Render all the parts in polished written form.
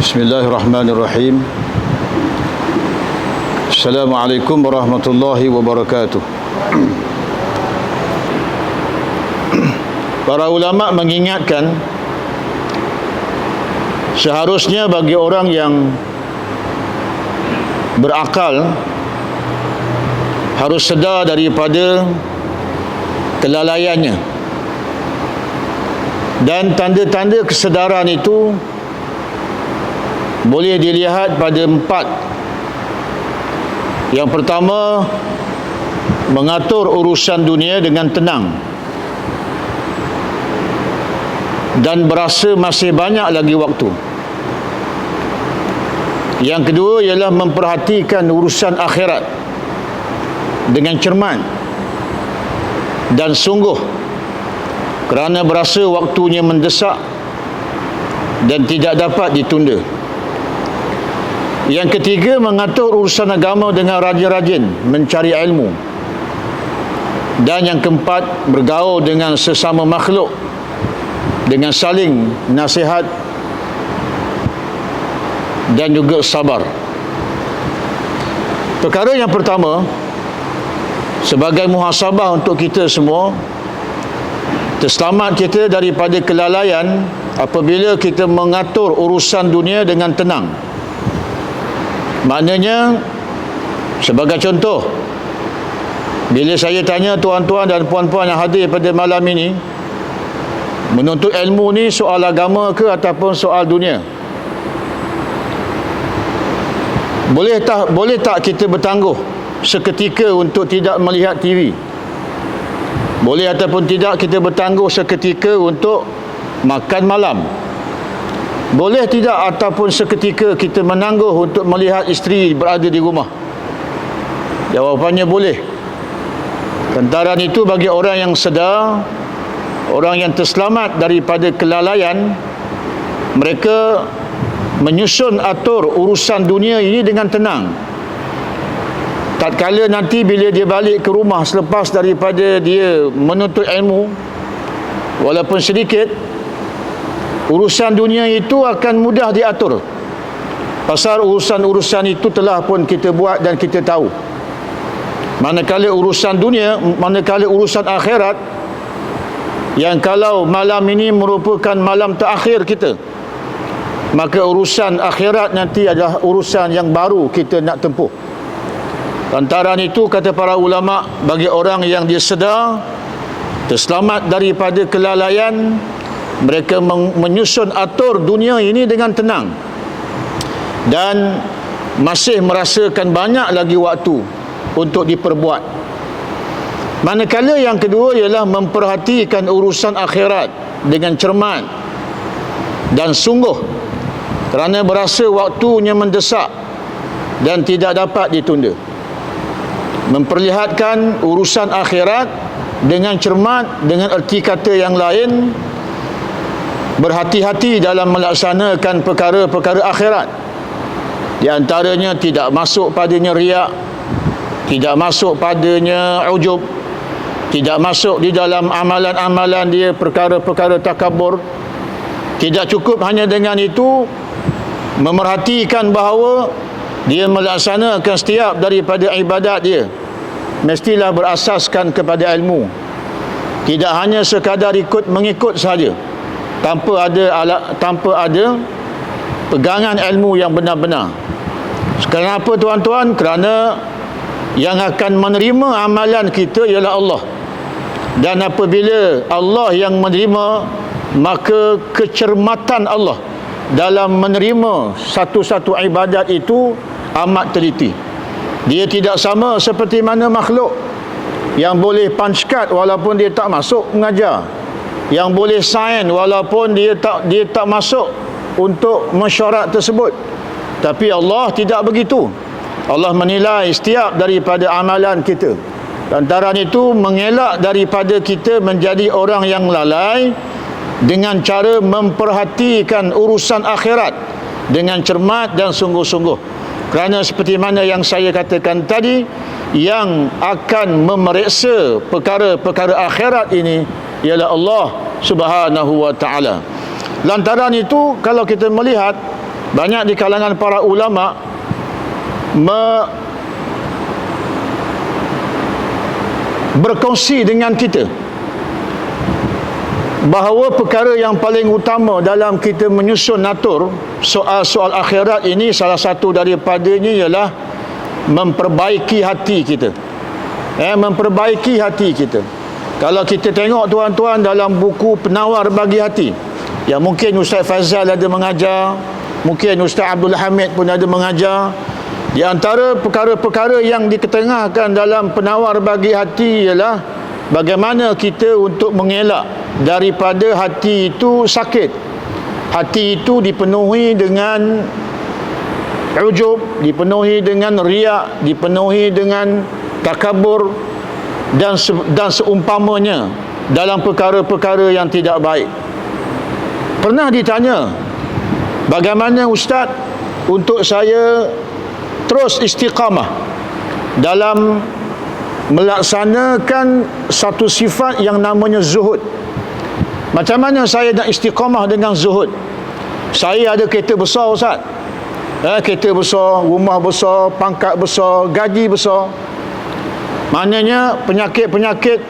Bismillahirrahmanirrahim. Assalamualaikum warahmatullahi wabarakatuh. Para ulama mengingatkan seharusnya bagi orang yang berakal harus sedar daripada kelalaiannya, dan tanda-tanda kesedaran itu boleh dilihat pada 4. Yang pertama, mengatur urusan dunia dengan tenang dan berasa masih banyak lagi waktu. Yang kedua ialah memperhatikan urusan akhirat dengan cermat dan sungguh kerana berasa waktunya mendesak dan tidak dapat ditunda. Yang ketiga, mengatur urusan agama dengan rajin-rajin mencari ilmu. Dan yang keempat, bergaul dengan sesama makhluk dengan saling nasihat dan juga sabar. Perkara yang pertama, sebagai muhasabah untuk kita semua, terselamat kita daripada kelalaian apabila kita mengatur urusan dunia dengan tenang. Maknanya, sebagai contoh, bila saya tanya tuan-tuan dan puan-puan yang hadir pada malam ini, menuntut ilmu ni soal agama ke ataupun soal dunia? Boleh tak kita bertangguh seketika untuk tidak melihat TV? Boleh ataupun tidak kita bertangguh seketika untuk makan malam? Boleh tidak ataupun seketika kita menangguh untuk melihat isteri berada di rumah? Jawapannya boleh. Lantaran itu, bagi orang yang sedar, orang yang terselamat daripada kelalaian, mereka menyusun atur urusan dunia ini dengan tenang. Tatkala nanti bila dia balik ke rumah selepas daripada dia menuntut ilmu, walaupun sedikit, urusan dunia itu akan mudah diatur. Pasal urusan-urusan itu telah pun kita buat dan kita tahu. Manakala urusan dunia, manakala urusan akhirat, yang kalau malam ini merupakan malam terakhir kita, maka urusan akhirat nanti adalah urusan yang baru kita nak tempuh. Lantaran itu, kata para ulama, bagi orang yang dia sedar, terselamat daripada kelalaian, mereka menyusun atur dunia ini dengan tenang dan masih merasakan banyak lagi waktu untuk diperbuat. Manakala yang kedua ialah memperhatikan urusan akhirat dengan cermat dan sungguh kerana berasa waktunya mendesak dan tidak dapat ditunda. Memperlihatkan urusan akhirat dengan cermat, dengan erti kata yang lain, berhati-hati dalam melaksanakan perkara-perkara akhirat. Di antaranya tidak masuk padanya riak, tidak masuk padanya ujub, tidak masuk di dalam amalan-amalan dia perkara-perkara takabur. Tidak cukup hanya dengan itu, memerhatikan bahawa dia melaksanakan setiap daripada ibadat dia mestilah berasaskan kepada ilmu. Tidak hanya sekadar mengikut sahaja, tanpa ada pegangan ilmu yang benar-benar. Kenapa tuan-tuan? Kerana yang akan menerima amalan kita ialah Allah. Dan apabila Allah yang menerima, maka kecermatan Allah dalam menerima satu-satu ibadat itu amat teliti. Dia tidak sama seperti mana makhluk yang boleh punch card walaupun dia tak masuk mengajar, yang boleh sign walaupun dia tak masuk untuk mesyuarat tersebut. Tapi Allah tidak begitu. Allah menilai setiap daripada amalan kita. Lantaran itu, mengelak daripada kita menjadi orang yang lalai dengan cara memperhatikan urusan akhirat dengan cermat dan sungguh-sungguh. Kerana seperti mana yang saya katakan tadi, yang akan memeriksa perkara-perkara akhirat ini ialah Allah Subhanahu wa ta'ala. Lantaran itu, kalau kita melihat banyak di kalangan para ulama berkongsi dengan kita bahawa perkara yang paling utama dalam kita menyusun atur soal-soal akhirat ini, salah satu daripadanya ialah memperbaiki hati kita. Memperbaiki hati kita. Kalau kita tengok tuan-tuan dalam buku Penawar Bagi Hati, yang mungkin Ustaz Fazal ada mengajar, mungkin Ustaz Abdul Hamid pun ada mengajar, di antara perkara-perkara yang diketengahkan dalam Penawar Bagi Hati ialah bagaimana kita untuk mengelak daripada hati itu sakit. Hati itu dipenuhi dengan ujub, dipenuhi dengan riak, dipenuhi dengan takabur dan seumpamanya dalam perkara-perkara yang tidak baik. Pernah ditanya, bagaimana Ustaz untuk saya terus istiqamah dalam melaksanakan satu sifat yang namanya zuhud? Macam mana saya nak istiqamah dengan zuhud? Saya ada kereta besar, Ustaz. Kereta besar, rumah besar, pangkat besar, gaji besar. Maknanya penyakit-penyakit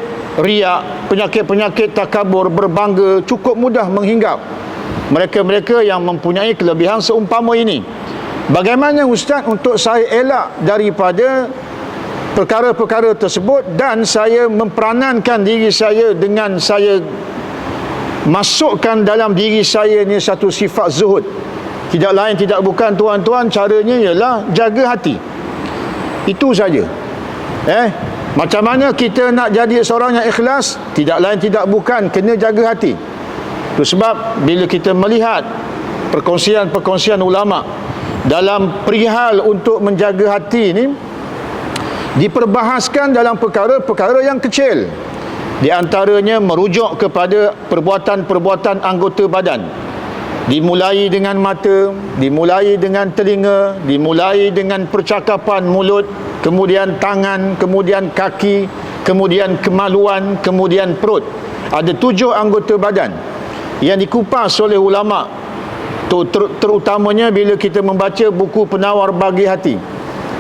riak, penyakit-penyakit takabur, berbangga cukup mudah menghinggap mereka-mereka yang mempunyai kelebihan seumpama ini. Bagaimana Ustaz untuk saya elak daripada perkara-perkara tersebut dan saya memperanankan diri saya dengan saya masukkan dalam diri saya ni satu sifat zuhud? Tidak lain tidak bukan tuan-tuan, caranya ialah jaga hati. Itu saja. Macam mana kita nak jadi seorang yang ikhlas? Tidak lain tidak bukan kena jaga hati. Itu sebab bila kita melihat perkongsian-perkongsian ulama dalam perihal untuk menjaga hati ini, diperbahaskan dalam perkara-perkara yang kecil. Di antaranya merujuk kepada perbuatan-perbuatan anggota badan. Dimulai dengan mata, dimulai dengan telinga, dimulai dengan percakapan mulut, kemudian tangan, kemudian kaki, kemudian kemaluan, kemudian perut. Ada 7 anggota badan yang dikupas oleh ulama, terutamanya bila kita membaca buku Penawar Bagi Hati.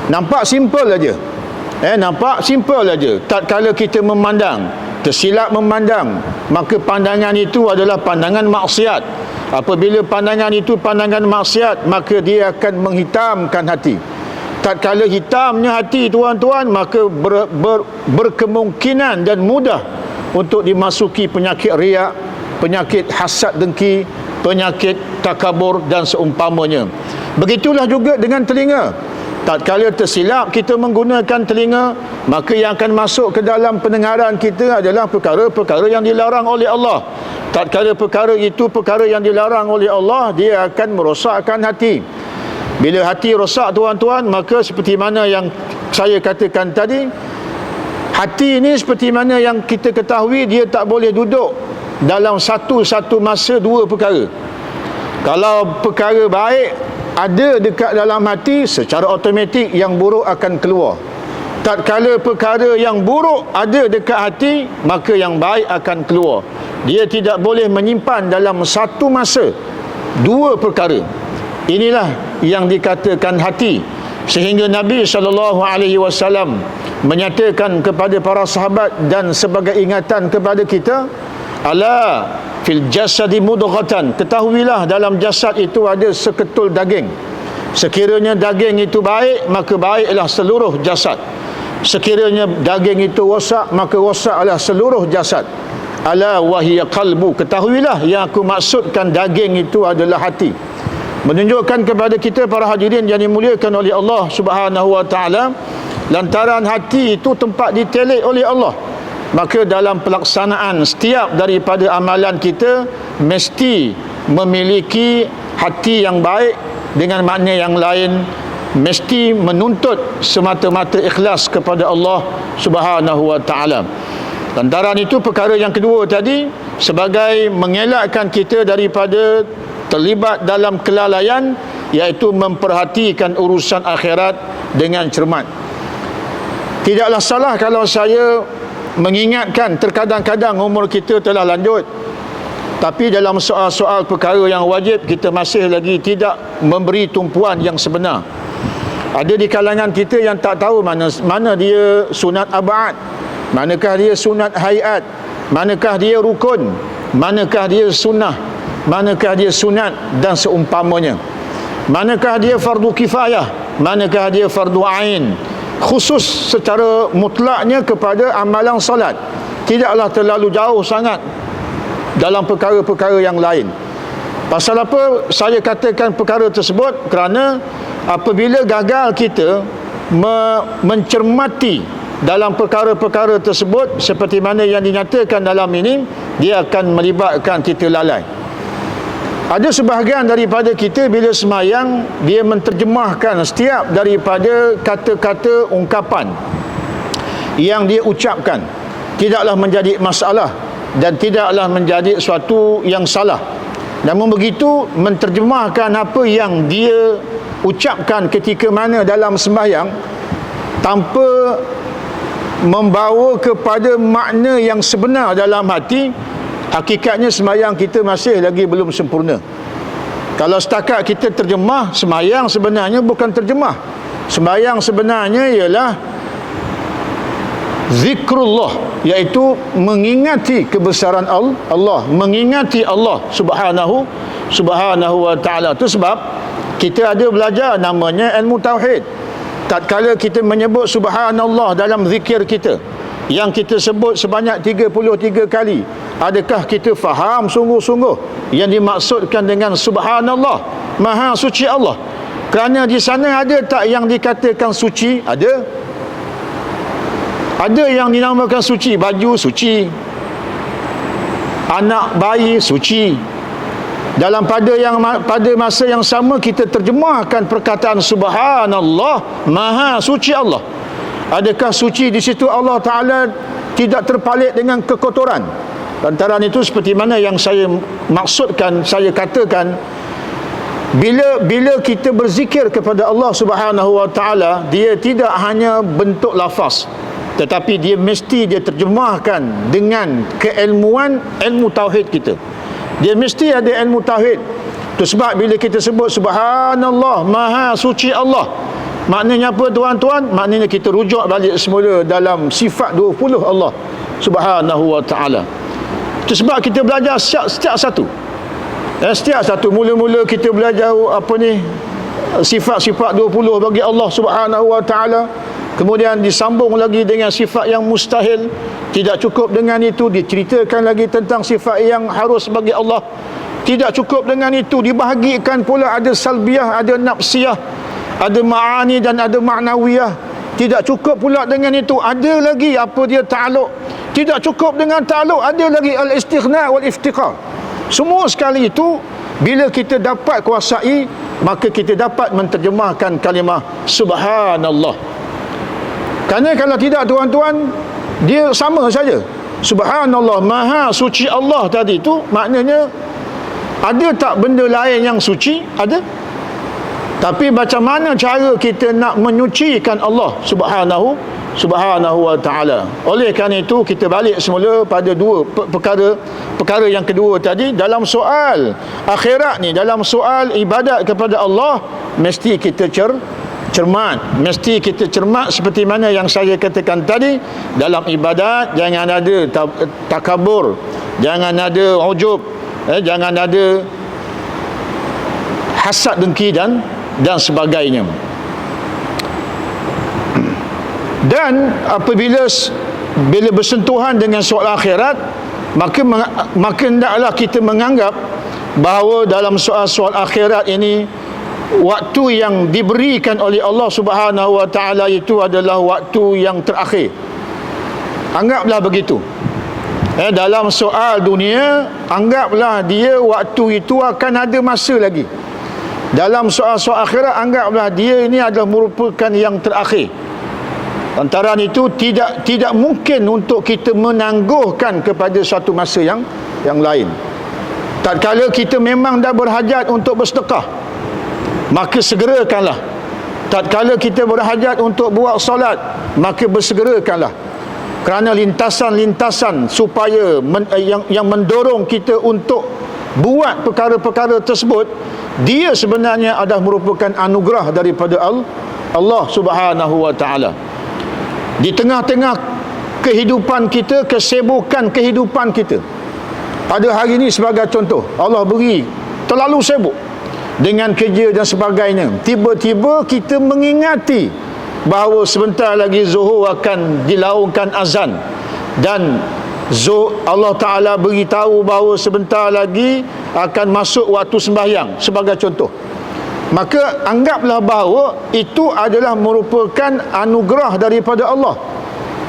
Nampak simple aja. Nampak simple aja. Tatkala kita memandang, tersilap memandang, maka pandangan itu adalah pandangan maksiat. Apabila pandangan itu pandangan maksiat, maka dia akan menghitamkan hati. Tatkala hitamnya hati tuan-tuan, maka berkemungkinan dan mudah untuk dimasuki penyakit riak, penyakit hasad dengki, penyakit takabur dan seumpamanya. Begitulah juga dengan telinga. Tatkala tersilap kita menggunakan telinga, maka yang akan masuk ke dalam pendengaran kita adalah perkara-perkara yang dilarang oleh Allah. Tatkala perkara itu perkara yang dilarang oleh Allah, dia akan merosakkan hati. Bila hati rosak tuan-tuan, maka seperti mana yang saya katakan tadi, hati ini seperti mana yang kita ketahui, dia tak boleh duduk dalam satu masa 2 perkara. Kalau perkara baik ada dekat dalam hati, secara automatik yang buruk akan keluar. Tatkala perkara yang buruk ada dekat hati, maka yang baik akan keluar. Dia tidak boleh menyimpan dalam satu masa 2 perkara. Inilah yang dikatakan hati. Sehingga Nabi SAW menyatakan kepada para sahabat dan sebagai ingatan kepada kita, ala fil jasadi mudghatan, ketahuilah dalam jasad itu ada seketul daging. Sekiranya daging itu baik, maka baiklah seluruh jasad. Sekiranya daging itu rosak, maka rosaklah seluruh jasad. Ala wahiya qalbu, ketahuilah yang aku maksudkan daging itu adalah hati. Menunjukkan kepada kita para hadirin yang dimuliakan oleh Allah Subhanahu wa taala, lantaran hati itu tempat ditelik oleh Allah, maka dalam pelaksanaan setiap daripada amalan kita mesti memiliki hati yang baik. Dengan makna yang lain, mesti menuntut semata-mata ikhlas kepada Allah Subhanahu wa taala. Lantaran itu perkara yang kedua tadi, sebagai mengelakkan kita daripada terlibat dalam kelalaian, iaitu memperhatikan urusan akhirat dengan cermat. Tidaklah salah kalau saya mengingatkan, terkadang-kadang umur kita telah lanjut, Tapi dalam soal-soal perkara yang wajib, kita masih lagi tidak memberi tumpuan yang sebenar. Ada di kalangan kita yang tak tahu mana dia sunat ab'ad, manakah dia sunat hayat, manakah dia rukun, manakah dia sunnah, manakah dia sunat dan seumpamanya. Manakah dia fardu kifayah, manakah dia fardu ain. Khusus secara mutlaknya kepada amalan solat, tidaklah terlalu jauh sangat dalam perkara-perkara yang lain. Pasal apa saya katakan perkara tersebut? Kerana apabila gagal kita mencermati dalam perkara-perkara tersebut seperti mana yang dinyatakan dalam ini, dia akan melibatkan kita lalai. Ada sebahagian daripada kita bila semayang, dia menterjemahkan setiap daripada kata-kata ungkapan yang dia ucapkan tidaklah menjadi masalah dan tidaklah menjadi suatu yang salah. Namun begitu, menterjemahkan apa yang dia ucapkan ketika mana dalam sembahyang tanpa membawa kepada makna yang sebenar dalam hati, hakikatnya sembahyang kita masih lagi belum sempurna. Kalau setakat kita terjemah, sembahyang sebenarnya bukan terjemah. Sembahyang sebenarnya ialah zikrullah, iaitu mengingati kebesaran Allah, mengingati Allah subhanahu wa ta'ala. Itu sebab kita ada belajar namanya ilmu tauhid. Tatkala kita menyebut subhanallah dalam zikir kita, yang kita sebut sebanyak 33 kali, adakah kita faham sungguh-sungguh yang dimaksudkan dengan subhanallah, maha suci Allah? Kerana di sana ada tak yang dikatakan suci? Ada yang dinamakan suci, baju suci, anak bayi suci. Pada masa yang sama kita terjemahkan perkataan subhanallah, maha suci Allah. Adakah suci di situ Allah Ta'ala tidak terpalit dengan kekotoran? Lantaran itu seperti mana yang saya maksudkan, saya katakan, bila kita berzikir kepada Allah Subhanahu wa Ta'ala, dia tidak hanya bentuk lafaz, tetapi dia mesti dia terjemahkan dengan keilmuan ilmu tauhid kita. Dia mesti ada ilmu tauhid. Itu sebab bila kita sebut subhanallah, maha suci Allah, maknanya apa tuan-tuan? Maknanya kita rujuk balik semula dalam sifat 20 Allah Subhanahu wa Ta'ala. Itu sebab kita belajar setiap satu. Setiap satu mula-mula kita belajar sifat-sifat 20 bagi Allah Subhanahu wa Ta'ala. Kemudian disambung lagi dengan sifat yang mustahil. Tidak cukup dengan itu, diceritakan lagi tentang sifat yang harus bagi Allah. Tidak cukup dengan itu, dibahagikan pula ada salbiyah, ada nafsiyah, ada ma'ani dan ada ma'nawiyah. Tidak cukup pula dengan itu, ada lagi apa dia ta'aluk. Tidak cukup dengan ta'aluk, ada lagi al-istighna wal-iftiqar. Semua sekali itu bila kita dapat kuasai, maka kita dapat menterjemahkan kalimah subhanallah. Kerana kalau tidak tuan-tuan, dia sama saja. Subhanallah, maha suci Allah tadi itu maknanya ada tak benda lain yang suci? Ada. Tapi macam mana cara kita nak menyucikan Allah Subhanahu wa Ta'ala? Oleh kerana itu kita balik semula pada dua perkara yang kedua tadi. Dalam soal akhirat ni, dalam soal ibadat kepada Allah, mesti kita cermat, mesti kita cermat seperti mana yang saya katakan tadi. Dalam ibadat jangan ada takabur, jangan ada ujub, jangan ada hasad dengki dan sebagainya. Dan apabila bersentuhan dengan soal akhirat, maka hendaklah kita menganggap bahawa dalam soal akhirat ini, waktu yang diberikan oleh Allah Subhanahu wa Ta'ala itu adalah waktu yang terakhir. Anggaplah begitu. Dalam soal dunia, anggaplah dia waktu itu akan ada masa lagi. Dalam soal-soal akhirat, anggaplah dia ini adalah merupakan yang terakhir. Lantaran itu tidak mungkin untuk kita menangguhkan kepada suatu masa yang lain. Tatkala kita memang dah berhajat untuk bersedekah, maka segerakanlah. Tatkala kita berhajat untuk buat solat, maka bersegerakanlah. kerana lintasan-lintasan supaya yang mendorong kita untuk buat perkara-perkara tersebut, dia sebenarnya adalah merupakan anugerah daripada Allah Subhanahu wa taala. Di tengah-tengah kehidupan kita, kesibukan kehidupan kita, pada hari ini sebagai contoh, Allah beri terlalu sibuk dengan kerja dan sebagainya, tiba-tiba kita mengingati bahawa sebentar lagi zuhur akan dilaungkan azan, dan Allah Ta'ala beritahu bahawa sebentar lagi akan masuk waktu sembahyang sebagai contoh. Maka anggaplah bahawa itu adalah merupakan anugerah daripada Allah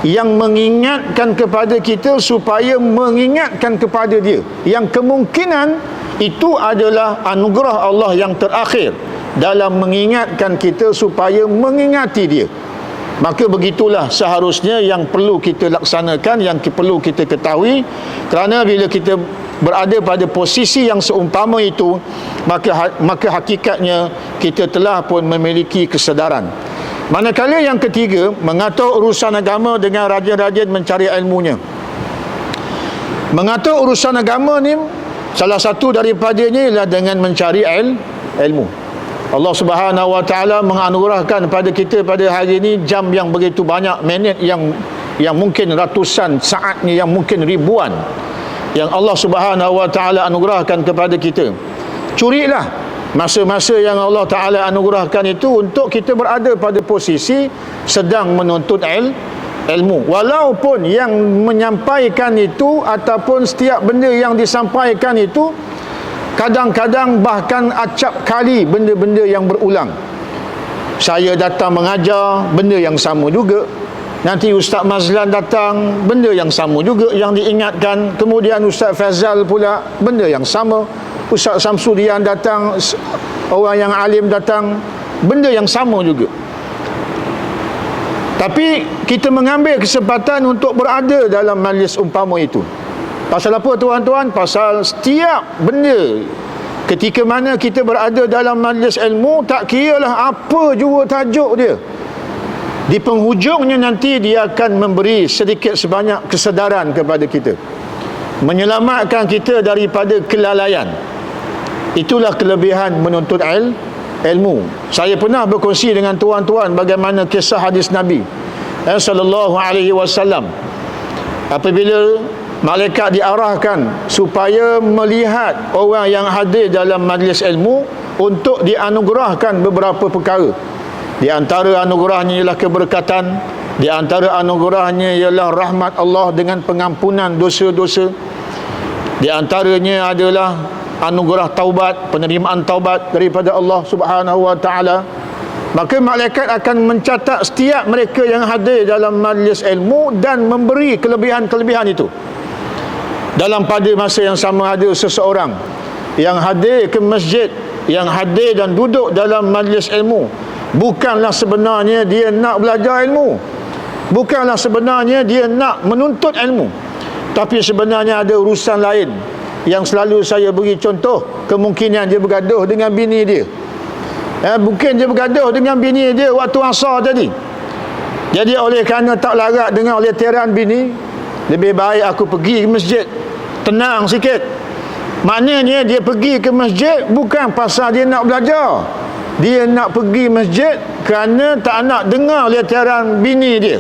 yang mengingatkan kepada kita supaya mengingatkan kepada dia, yang kemungkinan itu adalah anugerah Allah yang terakhir dalam mengingatkan kita supaya mengingati dia. Maka begitulah seharusnya yang perlu kita laksanakan, yang perlu kita ketahui. Kerana bila kita berada pada posisi yang seumpama itu, maka hakikatnya kita telah pun memiliki kesedaran. Manakala yang ketiga, mengatur urusan agama dengan rajin-rajin mencari ilmunya. Mengatur urusan agama ni, salah satu daripadanya ialah dengan mencari ilmu. Allah Subhanahu wa taala menganugerahkan pada kita pada hari ini jam yang begitu banyak, minit yang mungkin ratusan, saatnya yang mungkin ribuan, yang Allah Subhanahu wa taala anugerahkan kepada kita. Curilah masa-masa yang Allah Taala anugerahkan itu untuk kita berada pada posisi sedang menuntut ilmu. Walaupun yang menyampaikan itu ataupun setiap benda yang disampaikan itu kadang-kadang bahkan acap kali benda-benda yang berulang. Saya datang mengajar, benda yang sama juga. Nanti Ustaz Mazlan datang, benda yang sama juga yang diingatkan. Kemudian Ustaz Fazal pula, benda yang sama. Ustaz Samsudian datang, orang yang alim datang, benda yang sama juga. Tapi kita mengambil kesempatan untuk berada dalam majlis umpama itu. Pasal apa tuan-tuan? Pasal setiap benda ketika mana kita berada dalam majlis ilmu, tak kiralah apa jua tajuk dia, di penghujungnya nanti dia akan memberi sedikit sebanyak kesedaran kepada kita, menyelamatkan kita daripada kelalaian. Itulah kelebihan menuntut ilmu. Saya pernah berkongsi dengan tuan-tuan bagaimana kisah hadis Nabi sallallahu alaihi wasallam apabila malaikat diarahkan supaya melihat orang yang hadir dalam majlis ilmu untuk dianugerahkan beberapa perkara. Di antara anugerahnya ialah keberkatan, di antara anugerahnya ialah rahmat Allah dengan pengampunan dosa-dosa, di antaranya adalah anugerah taubat, penerimaan taubat daripada Allah Subhanahu wa taala. Maka malaikat akan mencatat setiap mereka yang hadir dalam majlis ilmu dan memberi kelebihan-kelebihan itu. Dalam pada masa yang sama ada seseorang yang hadir ke masjid, yang hadir dan duduk dalam majlis ilmu, bukanlah sebenarnya dia nak belajar ilmu, bukanlah sebenarnya dia nak menuntut ilmu, tapi sebenarnya ada urusan lain. Yang selalu saya beri contoh, kemungkinan dia bergaduh dengan bini dia. Mungkin dia bergaduh dengan bini dia waktu asar tadi. Jadi oleh kerana tak larat dengan leteran bini, lebih baik aku pergi ke masjid, tenang sikit. Maknanya dia pergi ke masjid bukan pasal dia nak belajar. Dia nak pergi masjid kerana tak nak dengar leteran bini dia.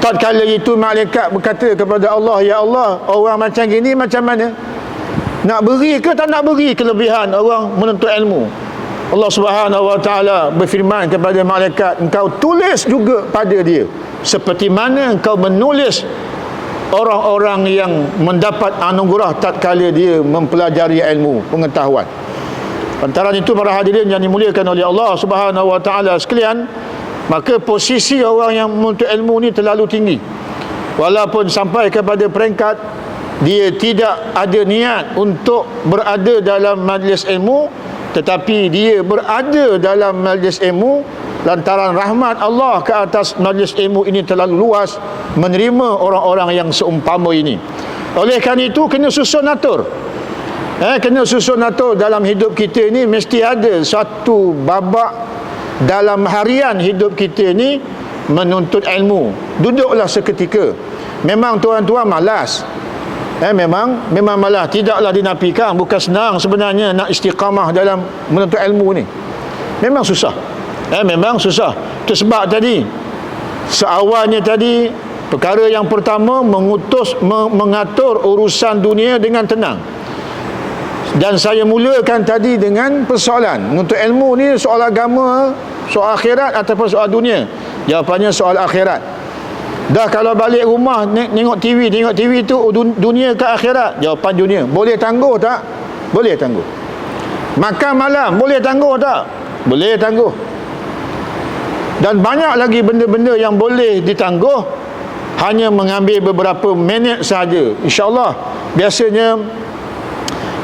Tatkala itu malaikat berkata kepada Allah, ya Allah, orang macam gini macam mana? Nak beri ke tak nak beri kelebihan orang menuntut ilmu? Allah Subhanahu wa taala berfirman kepada malaikat, engkau tulis juga pada dia seperti mana engkau menulis orang-orang yang mendapat anugerah tatkala dia mempelajari ilmu pengetahuan. Antara itu para hadirin yang dimuliakan oleh Allah Subhanahu wa taala sekalian, maka posisi orang yang menuntut ilmu ni terlalu tinggi. Walaupun sampai kepada peringkat dia tidak ada niat untuk berada dalam majlis ilmu, tetapi dia berada dalam majlis ilmu lantaran rahmat Allah ke atas majlis ilmu ini terlalu luas menerima orang-orang yang seumpama ini. Oleh kerana itu kena susun atur. Kena susun atur dalam hidup kita ini. Mesti ada satu babak dalam harian hidup kita ini menuntut ilmu. Duduklah seketika. Memang tuan-tuan malas. Memang malas. Tidaklah dinafikan, bukan senang sebenarnya nak istiqamah dalam menuntut ilmu ni. Memang susah. Memang susah. Itu sebab tadi seawalnya tadi, perkara yang pertama mengatur urusan dunia dengan tenang. Dan saya mulakan tadi dengan persoalan menuntut ilmu ni, soal agama, soal akhirat ataupun soal dunia. Jawapannya soal akhirat. Dah kalau balik rumah tengok TV tu dunia ke akhirat? Jawapan dunia. Boleh tangguh tak? Boleh tangguh. Makan malam boleh tangguh tak? Boleh tangguh. Dan banyak lagi benda-benda yang boleh ditangguh, hanya mengambil beberapa minit sahaja. InsyaAllah. Biasanya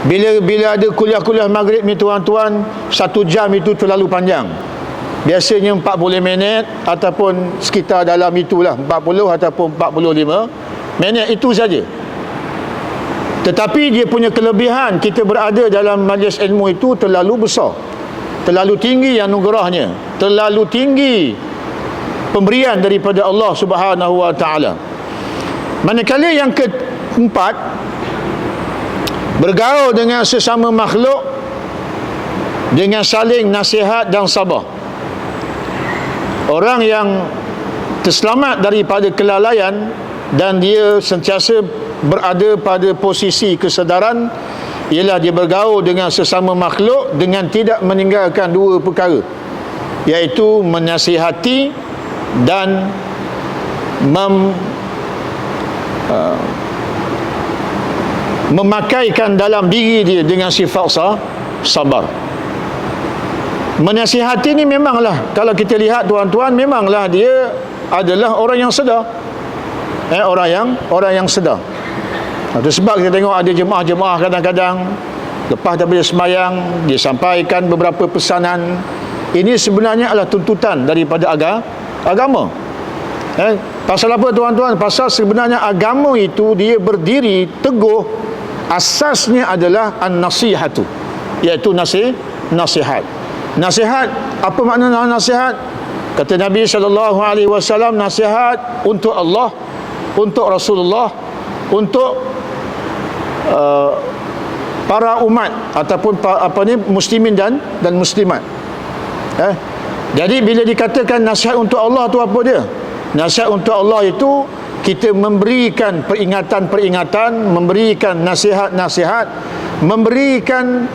bila ada kuliah-kuliah maghrib ni tuan-tuan, 1 jam itu terlalu panjang. Biasanya 40 minit ataupun sekitar dalam itulah, 40 ataupun 45 minit itu saja. Tetapi dia punya kelebihan, kita berada dalam majlis ilmu itu terlalu besar, terlalu tinggi anugerahnya, terlalu tinggi pemberian daripada Allah Subhanahu wa taala. Manakala yang keempat, bergaul dengan sesama makhluk dengan saling nasihat dan sabar. Orang yang terselamat daripada kelalaian dan dia sentiasa berada pada posisi kesedaran ialah dia bergaul dengan sesama makhluk dengan tidak meninggalkan 2 perkara, iaitu menasihati dan memakaikan dalam diri dia dengan sifat sabar. Menasihati ni memanglah, kalau kita lihat tuan-tuan, memanglah dia adalah orang yang sedar. Orang yang sedar. Itu sebab kita tengok ada jemaah-jemaah kadang-kadang lepas daripada sembahyang dia sampaikan beberapa pesanan. Ini sebenarnya adalah tuntutan daripada agama. Pasal apa tuan-tuan? Pasal sebenarnya agama itu dia berdiri teguh, asasnya adalah an-nasihatu, iaitu nasihat. Nasihat, apa makna nasihat? Kata Nabi SAW, nasihat untuk Allah, untuk Rasulullah, untuk para umat ataupun muslimin dan muslimat. Jadi bila dikatakan nasihat untuk Allah tu apa dia? Nasihat untuk Allah itu kita memberikan peringatan-peringatan, memberikan nasihat-nasihat, memberikan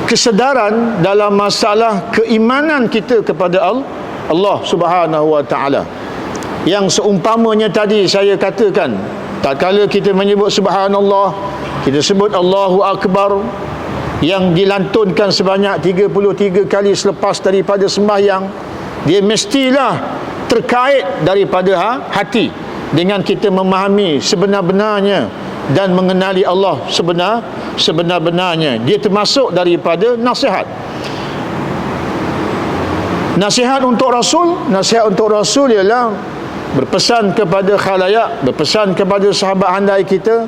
kesedaran dalam masalah keimanan kita kepada Allah Subhanahu wa taala. Yang seumpamanya tadi saya katakan, tak kala kita menyebut subhanallah, kita sebut Allahu Akbar, yang dilantunkan sebanyak 33 kali selepas daripada sembahyang, dia mestilah terkait daripada hati dengan kita memahami sebenar-benarnya dan mengenali Allah sebenar-benarnya. Dia termasuk daripada nasihat. Nasihat untuk Rasul ialah berpesan kepada khalayak, berpesan kepada sahabat handai kita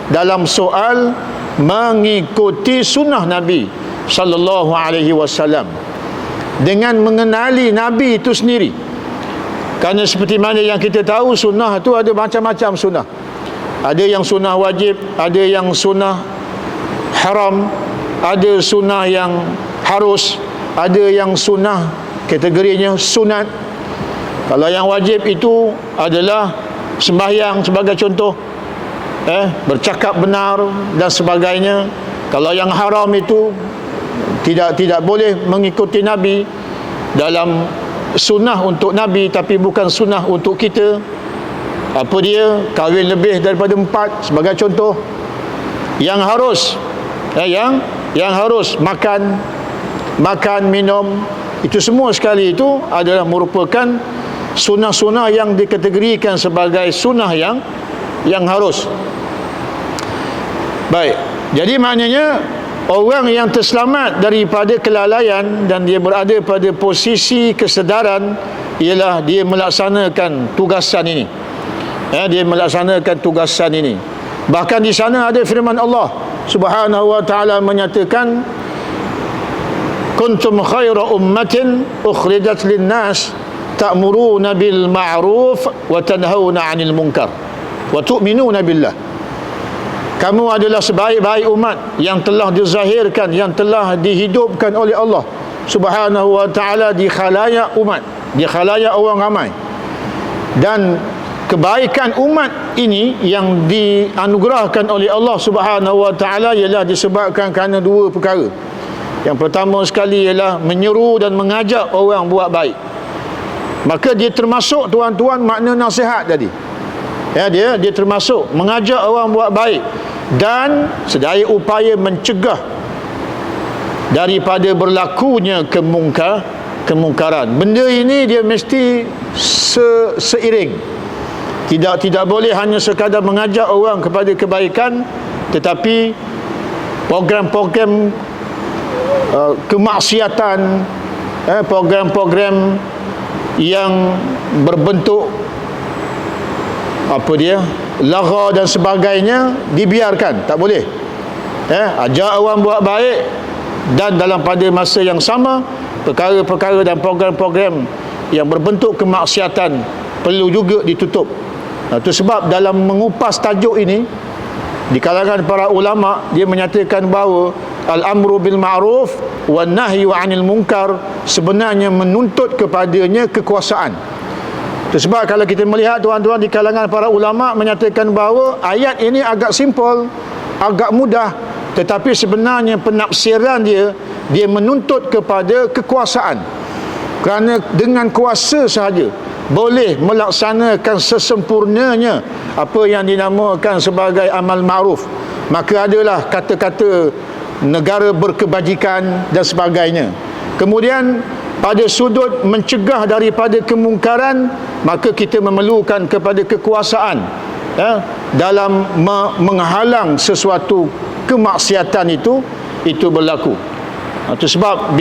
dalam soal mengikuti sunnah Nabi sallallahu alaihi wasallam, dengan mengenali Nabi itu sendiri. Kerana seperti mana yang kita tahu, sunnah itu ada macam-macam sunnah. Ada yang sunnah wajib, ada yang sunnah haram, ada sunnah yang harus, ada yang sunnah kategorinya sunat. Kalau yang wajib itu adalah sembahyang sebagai contoh, bercakap benar dan sebagainya. Kalau yang haram itu tidak boleh mengikuti Nabi dalam sunnah untuk Nabi tapi bukan sunnah untuk kita. Apa dia? Kahwin lebih daripada 4 sebagai contoh. Yang harus yang harus makan minum, itu semua sekali itu adalah merupakan sunnah-sunnah yang dikategorikan sebagai sunnah yang harus. Baik, jadi maknanya orang yang terselamat daripada kelalaian dan dia berada pada posisi kesedaran ialah dia melaksanakan tugasan ini. Dia melaksanakan tugasan ini. Bahkan di sana ada firman Allah Subhanahu wa taala menyatakan, kuntum khaira ummatin ukhrijat lin-nas ta'muruna bil ma'ruf wa tanhauna 'anil munkar wa tu'minuna billah. Kamu adalah sebaik-baik umat yang telah dizahirkan, yang telah dihidupkan oleh Allah Subhanahu wa taala di khalayak umat, di khalayak orang ramai. Dan kebaikan umat ini yang dianugerahkan oleh Allah Subhanahu wa taala ialah disebabkan kerana dua perkara. Yang pertama sekali ialah menyeru dan mengajak orang buat baik. Maka dia termasuk, tuan-tuan, makna nasihat tadi. Ya, dia termasuk mengajak orang buat baik dan sedaya upaya mencegah daripada berlakunya kemungkaran. Benda ini dia mesti seiring. Tidak boleh hanya sekadar mengajak orang kepada kebaikan, tetapi program-program kemaksiatan, program-program yang berbentuk lara dan sebagainya dibiarkan, tak boleh. Ajak orang buat baik, dan dalam pada masa yang sama perkara-perkara dan program-program yang berbentuk kemaksiatan perlu juga ditutup. Itu sebab dalam mengupas tajuk ini di kalangan para ulama, dia menyatakan bahawa al-amru bil ma'ruf wan nahyu 'anil munkar sebenarnya menuntut kepadanya kekuasaan. Itu sebab kalau kita melihat, tuan-tuan, di kalangan para ulama menyatakan bahawa ayat ini agak simple, agak mudah, tetapi sebenarnya penafsiran dia menuntut kepada kekuasaan. Kerana dengan kuasa sahaja boleh melaksanakan sesempurnanya apa yang dinamakan sebagai amal ma'ruf. Maka adalah kata-kata negara berkebajikan dan sebagainya. Kemudian pada sudut mencegah daripada kemungkaran, maka kita memerlukan kepada kekuasaan dalam menghalang sesuatu kemaksiatan itu berlaku. Itu sebab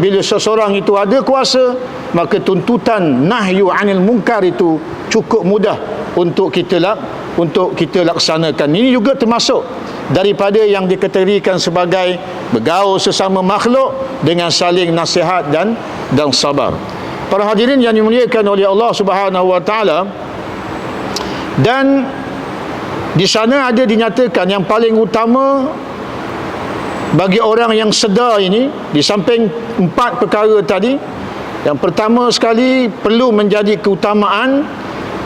bila seseorang itu ada kuasa, maka tuntutan nahyu 'anil munkar itu cukup mudah untuk kita laksanakan. Ini juga termasuk daripada yang dikategorikan sebagai bergaul sesama makhluk dengan saling nasihat dan sabar. Para hadirin yang dimuliakan oleh Allah Subhanahu wa taala, dan di sana ada dinyatakan yang paling utama bagi orang yang sedar ini, di samping 4 perkara tadi, yang pertama sekali perlu menjadi keutamaan,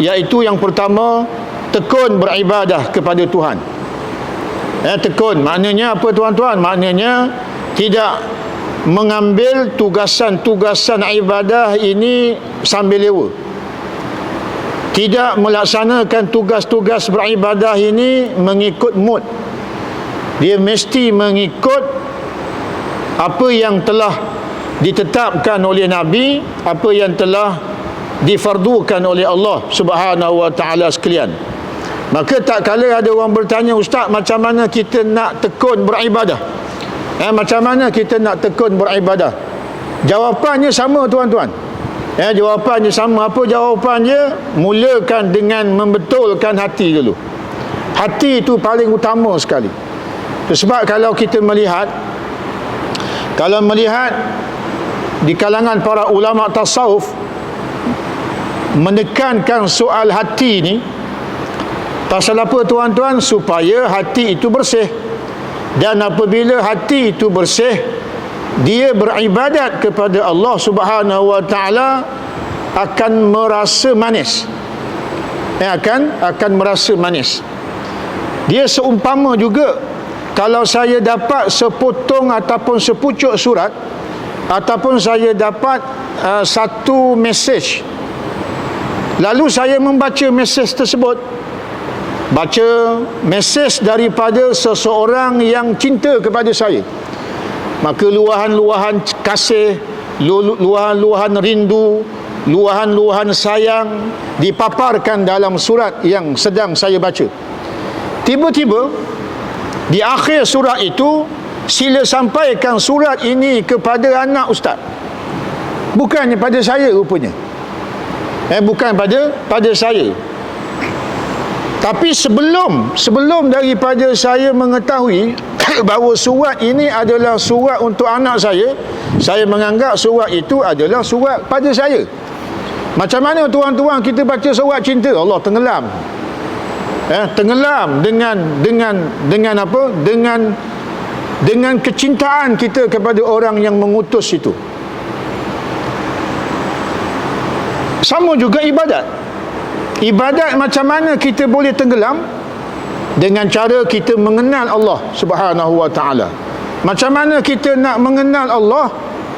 iaitu yang pertama tekun beribadah kepada Tuhan. Tekun maknanya apa, tuan-tuan? Maknanya tidak mengambil tugasan-tugasan ibadah ini sambil lewa. Tidak melaksanakan tugas-tugas beribadah ini mengikut mood. Dia mesti mengikut apa yang telah ditetapkan oleh Nabi, apa yang telah difardukan oleh Allah Subhanahu wa taala sekalian. Maka tak kala ada orang bertanya, "Ustaz, macam mana kita nak tekun beribadah?" Macam mana kita nak tekun beribadah? Jawapannya sama, tuan-tuan. Jawapannya sama. Apa jawapannya? Mulakan dengan membetulkan hati dulu. Hati itu paling utama sekali. Sebab kalau kita melihat di kalangan para ulama tasawuf menekankan soal hati ni, pasal apa, tuan-tuan? Supaya hati itu bersih. Dan apabila hati itu bersih, dia beribadat kepada Allah Subhanahu wa taala akan merasa manis. Akan merasa manis. Dia seumpama juga kalau saya dapat sepotong ataupun sepucuk surat, ataupun saya dapat satu mesej, lalu saya membaca mesej tersebut, baca mesej daripada seseorang yang cinta kepada saya, maka luahan-luahan kasih, luahan-luahan rindu, luahan-luahan sayang dipaparkan dalam surat yang sedang saya baca. Tiba-tiba di akhir surat itu, sila sampaikan surat ini kepada anak ustaz. Bukannya pada saya rupanya. Bukan pada saya. Tapi sebelum daripada saya mengetahui bahawa surat ini adalah surat untuk anak saya menganggap surat itu adalah surat pada saya. Macam mana tuan-tuan kita baca surat cinta? Allah tenggelam. Tenggelam dengan apa? Dengan kecintaan kita kepada orang yang mengutus itu. Sama juga ibadat. Ibadat macam mana kita boleh tenggelam? Dengan cara kita mengenal Allah Subhanahu wa taala. Macam mana kita nak mengenal Allah?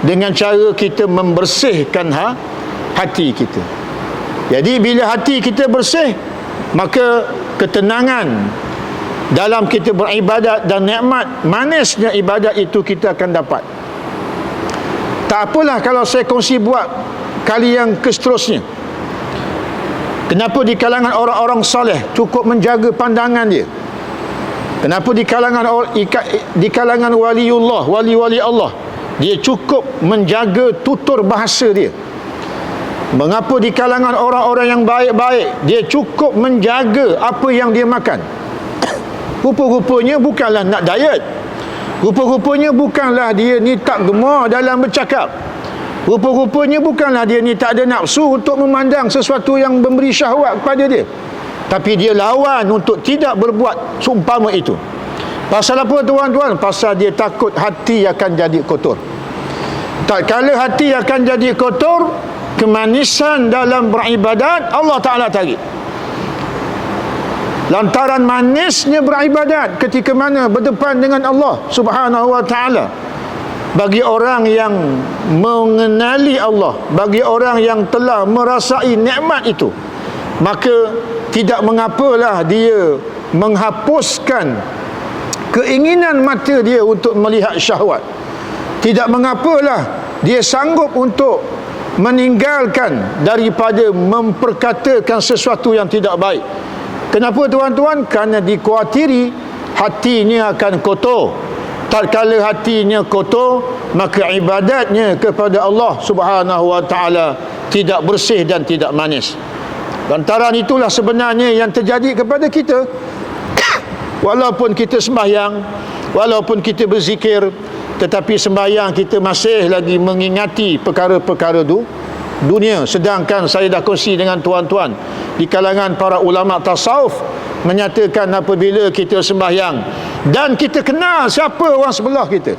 Dengan cara kita membersihkan hati kita. Jadi bila hati kita bersih, maka ketenangan dalam kita beribadat dan nikmat manisnya ibadat itu kita akan dapat. Tak apalah kalau saya kongsi buat kali yang seterusnya. Kenapa di kalangan orang-orang soleh cukup menjaga pandangan dia? Kenapa di kalangan waliullah, wali-wali Allah, dia cukup menjaga tutur bahasa dia? Mengapa di kalangan orang-orang yang baik-baik dia cukup menjaga apa yang dia makan? Rupa-rupanya bukanlah nak diet. Rupa-rupanya bukanlah dia ni tak gemar dalam bercakap. Rupa-rupanya bukanlah dia ni tak ada nafsu untuk memandang sesuatu yang memberi syahwat kepada dia. Tapi dia lawan untuk tidak berbuat seumpama itu. Pasal apa tuan-tuan? Pasal dia takut hati akan jadi kotor. Tak kala hati akan jadi kotor, kemanisan dalam beribadat Allah Ta'ala tarik. Lantaran manisnya beribadat ketika mana berdepan dengan Allah Subhanahu wa Ta'ala. Bagi orang yang mengenali Allah, bagi orang yang telah merasai nikmat itu, maka tidak mengapalah dia menghapuskan keinginan mata dia untuk melihat syahwat. Tidak mengapalah dia sanggup untuk meninggalkan daripada memperkatakan sesuatu yang tidak baik. Kenapa tuan-tuan? Kerana dikuatiri hatinya akan kotor. Tak kala hatinya kotor, maka ibadatnya kepada Allah Subhanahu wa Ta'ala tidak bersih dan tidak manis. Lantaran itulah sebenarnya yang terjadi kepada kita. Walaupun kita sembahyang, walaupun kita berzikir, tetapi sembahyang kita masih lagi mengingati perkara-perkara dunia. Sedangkan saya dah kongsi dengan tuan-tuan, di kalangan para ulama tasawuf menyatakan apabila kita sembahyang dan kita kenal siapa orang sebelah kita,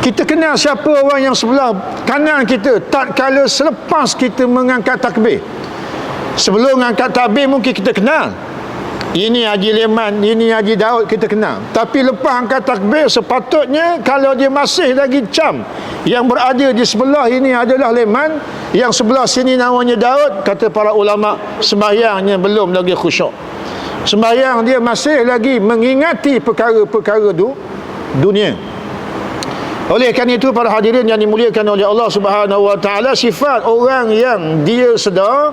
kita kenal siapa orang yang sebelah kanan kita, tak kala selepas kita mengangkat takbir. Sebelum mengangkat takbir mungkin kita kenal, ini Haji Leman, ini Haji Daud, kita kenal. Tapi lepas angkat takbir, sepatutnya kalau dia masih lagi cam yang berada di sebelah ini adalah Leman, yang sebelah sini namanya Daud, kata para ulama, sembahyangnya belum lagi khusyuk. Sembahyang dia masih lagi mengingati perkara-perkara dunia. Oleh kerana itu para hadirin yang dimuliakan oleh Allah Subhanahu wa Ta'ala, sifat orang yang dia sedar,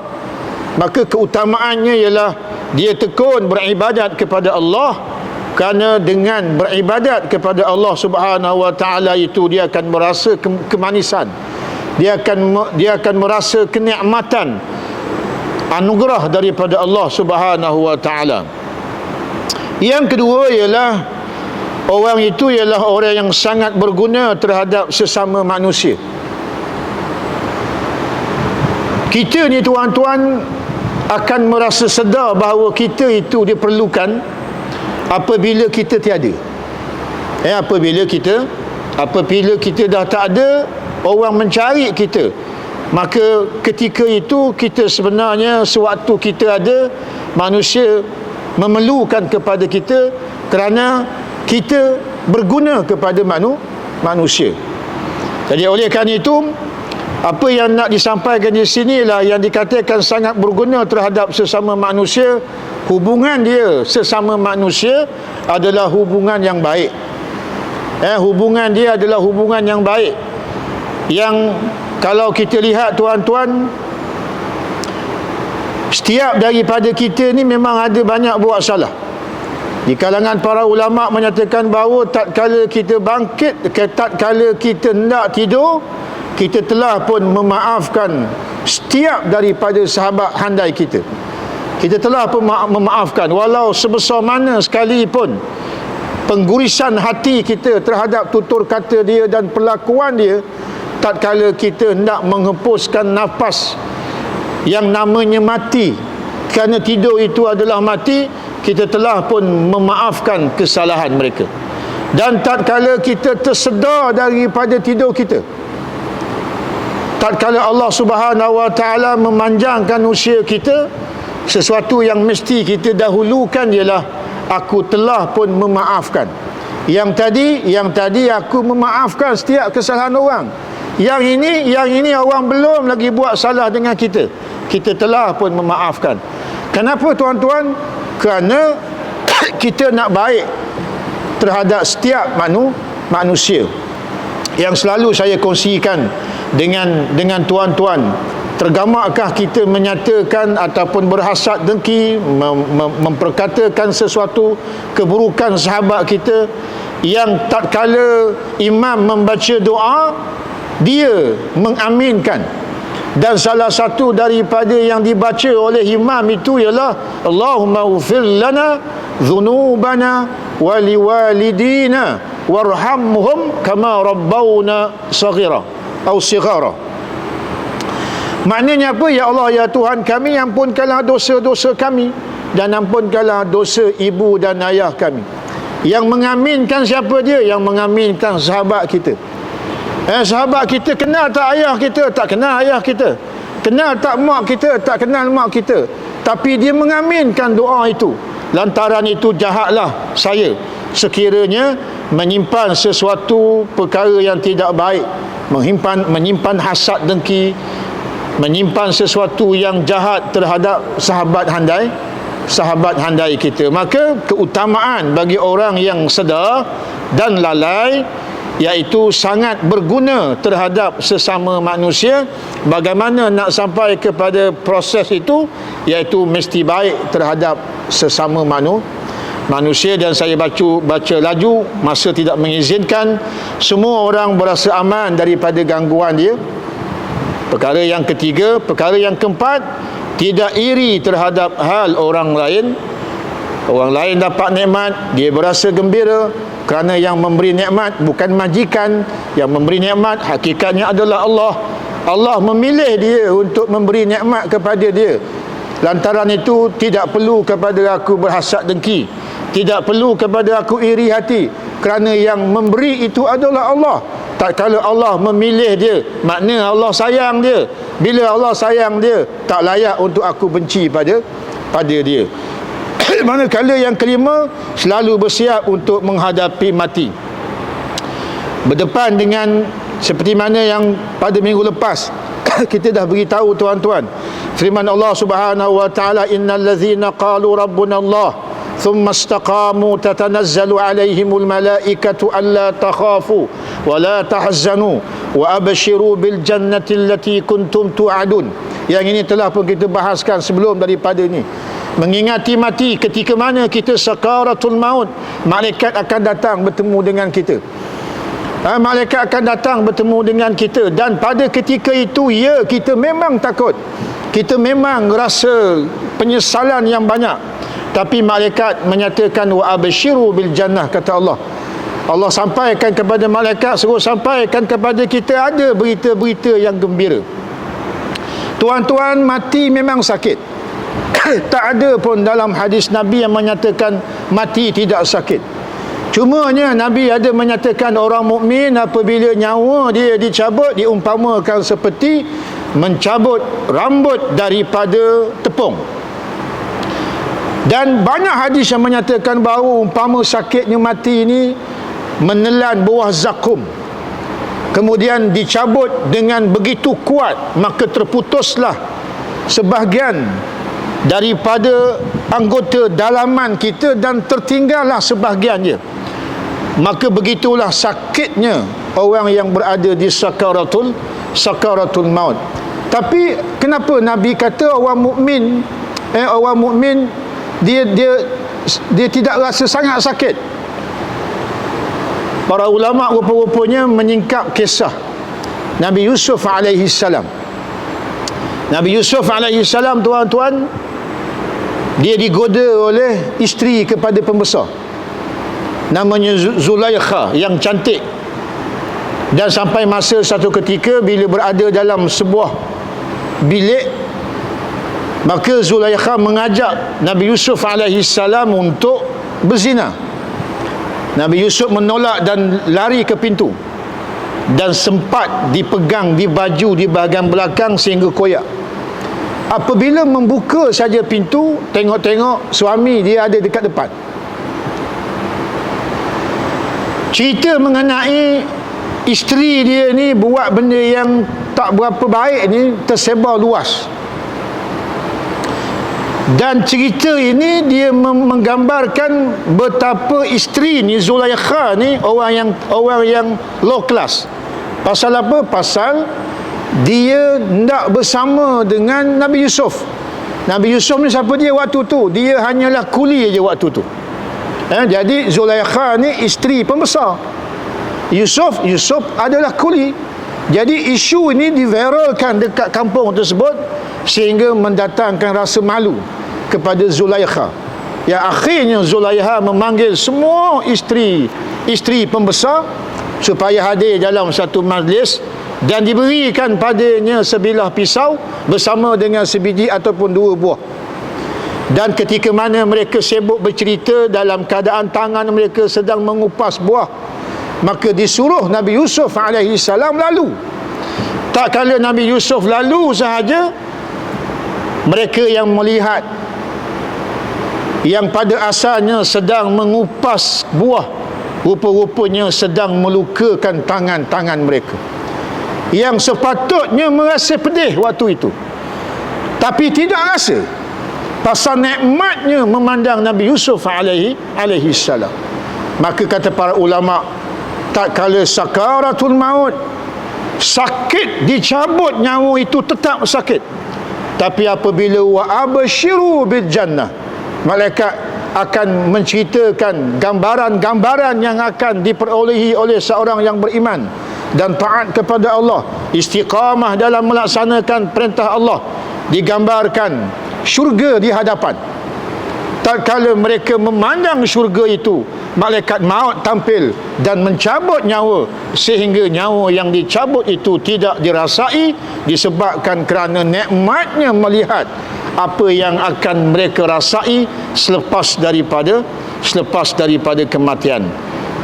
maka keutamaannya ialah dia tekun beribadat kepada Allah. Kerana dengan beribadat kepada Allah Subhanahu wa Ta'ala itu dia akan merasa kemanisan, dia akan merasa kenikmatan anugerah daripada Allah Subhanahu wa Ta'ala. Yang kedua ialah orang itu ialah orang yang sangat berguna terhadap sesama manusia. Kita ni tuan-tuan akan merasa sedar bahawa kita itu diperlukan apabila kita tiada. Apabila kita dah tak ada, orang mencari kita, maka ketika itu kita sebenarnya sewaktu kita ada, manusia memerlukan kepada kita kerana kita berguna kepada manusia. Jadi oleh kerana itu, apa yang nak disampaikan di sinilah yang dikatakan sangat berguna terhadap sesama manusia. Hubungan dia sesama manusia adalah hubungan yang baik. Hubungan dia adalah hubungan yang baik, yang kalau kita lihat tuan-tuan, setiap daripada kita ni memang ada banyak buat salah. Di kalangan para ulama menyatakan bahawa tatkala kita bangkit, tatkala kita hendak tidur, kita telah pun memaafkan setiap daripada sahabat handai kita. Kita telah pun memaafkan, walau sebesar mana sekalipun penggurisan hati kita terhadap tutur kata dia dan perlakuan dia, tatkala kita hendak menghempuskan nafas yang namanya mati, kerana tidur itu adalah mati, kita telah pun memaafkan kesalahan mereka. Dan tatkala kita tersedar daripada tidur kita, tatkala Allah Subhanahu Wa Taala memanjangkan usia kita, sesuatu yang mesti kita dahulukan ialah aku telah pun memaafkan. Yang tadi aku memaafkan setiap kesalahan orang. Yang ini orang belum lagi buat salah dengan kita. Kita telah pun memaafkan. Kenapa tuan-tuan? Kerana kita nak baik terhadap setiap manusia. Yang selalu saya kongsikan dengan tuan-tuan, tergamakkah kita menyatakan ataupun berhasad dengki, memperkatakan sesuatu keburukan sahabat kita yang tatkala imam membaca doa, dia mengaminkan, dan salah satu daripada yang dibaca oleh imam itu ialah Allahumma ghfir lana dhunubana wa liwalidina warhamhum kama rabbawna saghira atau sighara. Maknanya apa? Ya Allah, ya Tuhan kami, ampunkanlah dosa-dosa kami dan ampunkanlah dosa ibu dan ayah kami. Yang mengaminkan siapa dia? Yang mengaminkan sahabat kita. Sahabat kita kenal tak ayah kita? Tak kenal ayah kita. Kenal tak mak kita? Tak kenal mak kita. Tapi dia mengaminkan doa itu. Lantaran itu jahatlah saya sekiranya menyimpan sesuatu perkara yang tidak baik, menyimpan hasad dengki, menyimpan sesuatu yang jahat terhadap sahabat handai kita. Maka keutamaan bagi orang yang sedar dan lalai, iaitu sangat berguna terhadap sesama manusia. Bagaimana nak sampai kepada proses itu? Iaitu mesti baik terhadap sesama manusia. Dan saya baca laju, masa tidak mengizinkan. Semua orang berasa aman daripada gangguan dia. Perkara yang ketiga. Perkara yang keempat, tidak iri terhadap hal orang lain. Orang lain dapat nikmat, dia berasa gembira, kerana yang memberi nikmat bukan majikan. Yang memberi nikmat hakikatnya adalah Allah. Allah memilih dia untuk memberi nikmat kepada dia. Lantaran itu tidak perlu kepada aku berhasad dengki, tidak perlu kepada aku iri hati, kerana yang memberi itu adalah Allah. Tak kala Allah memilih dia, makna Allah sayang dia. Bila Allah sayang dia, tak layak untuk aku benci pada dia. Manakala yang kelima, selalu bersiap untuk menghadapi mati. Berdepan dengan seperti mana yang pada minggu lepas kita dah beritahu tuan-tuan, firman Allah Subhanahu Wa Taala, innal ladzina qalu rabbuna Allah thumma istaqamu tatanazzalu alaihimul malaikatu alla takhafu wa la tahzanu wa abshiru bil jannati allati kuntum tu'adun. Yang ini telah pun kita bahaskan sebelum daripada ini. Mengingati mati, ketika mana kita sakaratul maut, malaikat akan datang bertemu dengan kita. Malaikat akan datang bertemu dengan kita, dan pada ketika itu ya, kita memang takut, kita memang rasa penyesalan yang banyak. Tapi malaikat menyatakan wa abshiru bil jannah, kata Allah. Allah sampaikan kepada malaikat, suruh sampaikan kepada kita ada berita-berita yang gembira. Tuan-tuan, mati memang sakit. Tak ada pun dalam hadis Nabi yang menyatakan mati tidak sakit. Cumanya Nabi ada menyatakan orang mukmin apabila nyawa dia dicabut, diumpamakan seperti mencabut rambut daripada tepung. Dan banyak hadis yang menyatakan bahawa umpama sakitnya mati ini menelan buah zakum, kemudian dicabut dengan begitu kuat, maka terputuslah sebahagian daripada anggota dalaman kita dan tertinggallah sebahagiannya. Maka begitulah sakitnya orang yang berada di sakaratul maut. Tapi kenapa Nabi kata orang mukmin dia tidak rasa sangat sakit? Para ulama rupa-rupanya menyingkap kisah Nabi Yusuf alaihi salam. Nabi Yusuf alaihi salam, tuan-tuan, dia digoda oleh isteri kepada pembesar, namanya Zulaikha, yang cantik. Dan sampai masa satu ketika bila berada dalam sebuah bilik, Maka Zulaikha mengajak Nabi Yusuf alaihi salam untuk berzina. Nabi Yusuf menolak dan lari ke pintu, dan sempat dipegang di baju di bahagian belakang sehingga koyak. Apabila membuka saja pintu, tengok-tengok suami dia ada dekat depan. Cerita mengenai isteri dia ni buat benda yang tak berapa baik ni tersebar luas. Dan cerita ini dia menggambarkan betapa isteri ni, Zulaikha ni, orang yang low class. Pasal apa? Pasal dia tidak bersama dengan Nabi Yusuf. Nabi Yusuf ni siapa dia waktu tu? Dia hanyalah kuli aja waktu tu. Jadi Zulaikha ni isteri pembesar. Yusuf adalah kuli. Jadi isu ini diviralkan dekat kampung tersebut sehingga mendatangkan rasa malu kepada Zulaikha. Yang akhirnya Zulaikha memanggil semua isteri pembesar supaya hadir dalam satu majlis, dan diberikan padanya sebilah pisau bersama dengan sebiji ataupun 2 buah. Dan ketika mana mereka sibuk bercerita dalam keadaan tangan mereka sedang mengupas buah, maka disuruh Nabi Yusuf alaihi salam lalu. Tak kala Nabi Yusuf lalu sahaja, mereka yang melihat, yang pada asalnya sedang mengupas buah, rupa-rupanya sedang melukakan tangan-tangan mereka, yang sepatutnya merasa pedih waktu itu, tapi tidak rasa, pasal nikmatnya memandang Nabi Yusuf alaihi salam. Maka kata para ulama, tak kala sakaratul maut, sakit dicabut nyawa itu tetap sakit, tapi apabila wa abshiru bil jannah, malaikat akan menceritakan gambaran-gambaran yang akan diperolehi oleh seorang yang beriman dan taat kepada Allah, istiqamah dalam melaksanakan perintah Allah. Digambarkan syurga di hadapan. Tak kala mereka memandang syurga itu, malaikat maut tampil dan mencabut nyawa, sehingga nyawa yang dicabut itu tidak dirasai, disebabkan kerana nikmatnya melihat apa yang akan mereka rasai selepas daripada kematian.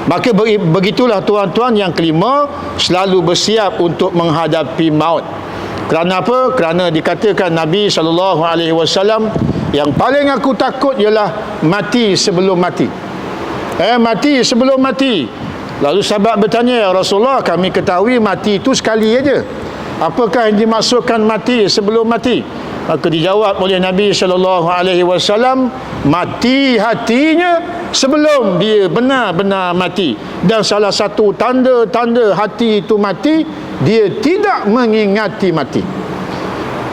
Maka begitulah tuan-tuan, yang kelima, selalu bersiap untuk menghadapi maut. Kerana apa? Kerana dikatakan Nabi SAW, yang paling aku takut ialah mati sebelum mati. Mati sebelum mati. Lalu sahabat bertanya, ya Rasulullah, kami ketahui mati itu sekali aja. Apakah yang dimaksudkan mati sebelum mati? Maka dijawab oleh Nabi SAW, mati hatinya sebelum dia benar-benar mati. Dan salah satu tanda-tanda hati itu mati, dia tidak mengingati mati.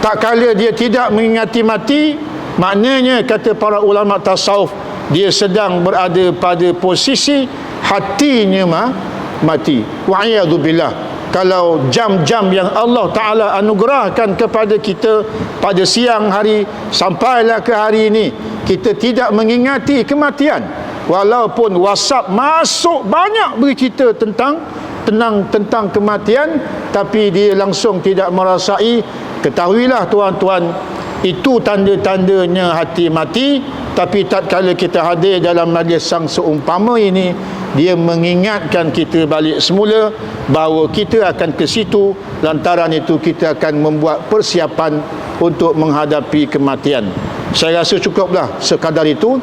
Tak kala dia tidak mengingati mati, maknanya kata para ulama tasawuf, dia sedang berada pada posisi hatinya mati. Wa'iyadzubillah. Kalau jam-jam yang Allah Ta'ala anugerahkan kepada kita pada siang hari sampailah ke hari ini, kita tidak mengingati kematian, walaupun WhatsApp masuk banyak bercerita tentang kematian, tapi dia langsung tidak merasai. Ketahuilah tuan-tuan, itu tanda-tandanya hati mati. Tapi tak kala kita hadir dalam majlis sang seumpama ini, dia mengingatkan kita balik semula bahawa kita akan ke situ. Lantaran itu kita akan membuat persiapan untuk menghadapi kematian. Saya rasa cukuplah sekadar itu.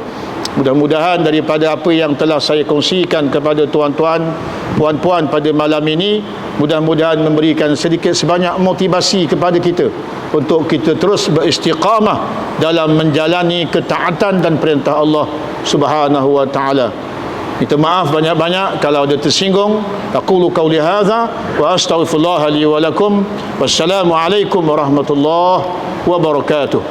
Mudah-mudahan daripada apa yang telah saya kongsikan kepada tuan-tuan, puan-puan pada malam ini, mudah-mudahan memberikan sedikit sebanyak motivasi kepada kita untuk kita terus beristiqamah dalam menjalani ketaatan dan perintah Allah Subhanahu wa taala. Minta maaf banyak-banyak kalau ada tersinggung. Aqulu qauli hadza wa astaghfirullah li wa lakum. Wassalamu alaikum warahmatullahi wabarakatuh.